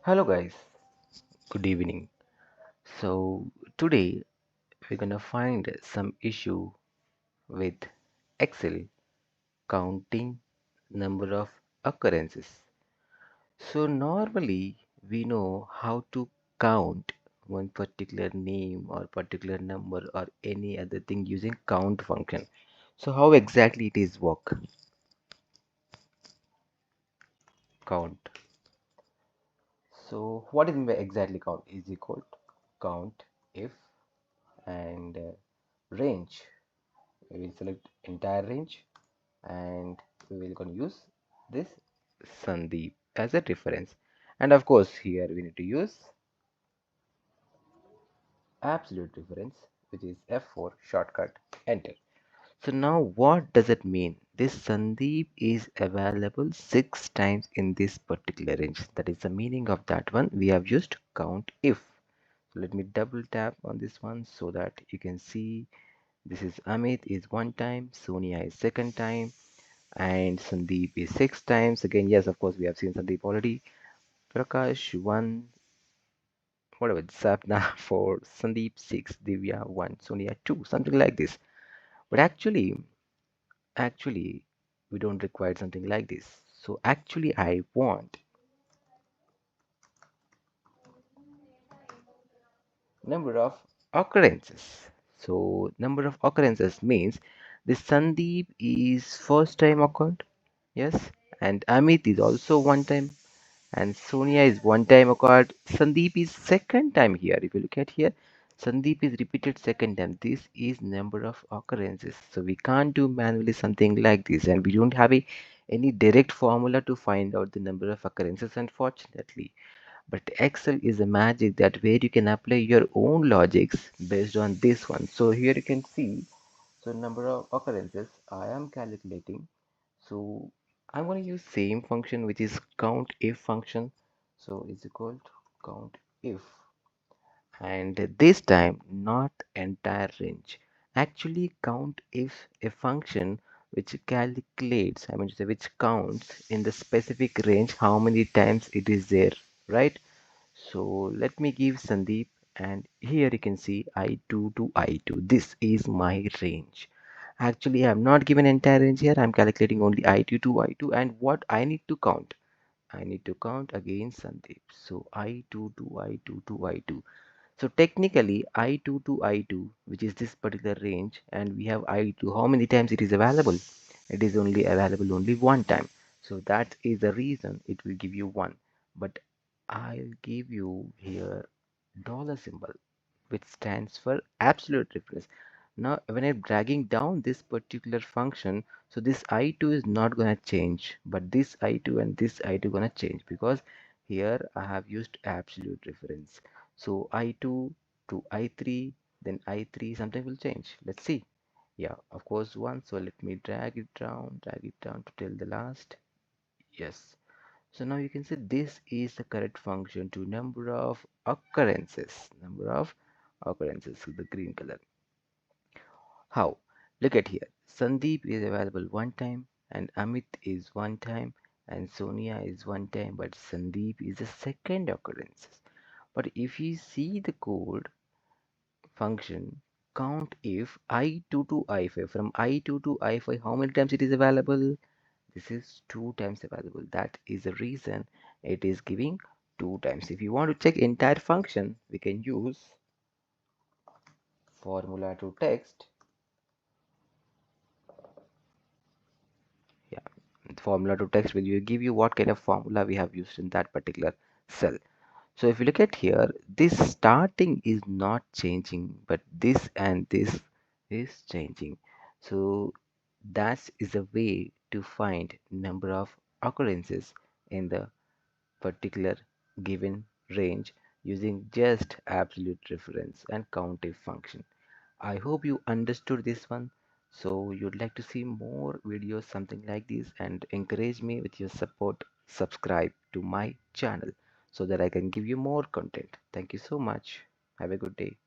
Hello guys, good evening. So today we're gonna find some issue with Excel counting number of occurrences. So normally we know how to count one particular name or particular number or any other thing using count function. So how exactly it is work? Count. So what is mean by exactly count? Is equal to count if and range. We will select entire range and we will going to use this Sandeep as a reference, and of course here we need to use absolute reference, which is F4 shortcut, enter. So now what does it mean? This Sandeep is available 6 times in this particular range. That is the meaning of that one. We have used count if. So let me double tap on this one so that you can see this is Amit is 1 time, Sonia is 2nd time, and Sandeep is 6 times. Again, yes, of course, we have seen Sandeep already. Prakash 1, whatever, Sapna 4, Sandeep 6, Divya 1, Sonia 2, something like this. But actually, we don't require something like this. So actually, I want number of occurrences. So number of occurrences means this Sandeep is first time occurred, yes, and Amit is also 1 time, and Sonia is 1 time occurred. Sandeep is 2nd time here. If you look at here, Sandeep is repeated 2nd time. This is number of occurrences. So we can't do manually something like this, and we don't have any direct formula to find out the number of occurrences, unfortunately. But Excel is a magic that where you can apply your own logics based on this one. So here you can see, so number of occurrences I am calculating. So I'm going to use same function, which is count if function. So it's equal to count if, and this time not entire range. Actually count if a function which calculates, I mean to say which counts in the specific range how many times it is there, right? So let me give Sandeep, and here you can see I2 to I2. This is my range. Actually, I'm not given entire range here. I'm calculating only I2 to I2, and what I need to count. I need to count again Sandeep. So I2 to I2 to I2. So technically I2 to I2, which is this particular range, and we have I2. How many times it is available? It is only available only 1 time. So that is the reason it will give you 1. But I'll give you here dollar symbol, which stands for absolute reference. Now when I'm dragging down this particular function, so this I2 is not gonna change, but this I2 and this I2 gonna change because here I have used absolute reference. So I2 to I3, then I3 something will change. Let's see. Yeah, of course one. So let me drag it down to till the last. Yes. So now you can see this is the correct function to number of occurrences. Number of occurrences with the green color. How? Look at here. Sandeep is available 1 time, and Amit is 1 time, and Sonia is 1 time, but Sandeep is the second occurrence. But if you see the code function, count if I2 to I5, from I2 to I5, how many times it is available? This is 2 times available. That is the reason it is giving 2 times. If you want to check entire function, we can use formula to text. Yeah, formula to text will you give you what kind of formula we have used in that particular cell. So if you look at here, this starting is not changing, but this and this is changing. So that is a way to find number of occurrences in the particular given range using just absolute reference and countif function. I hope you understood this one. So you'd like to see more videos something like this and encourage me with your support. Subscribe to my channel so that I can give you more content. Thank you so much. Have a good day.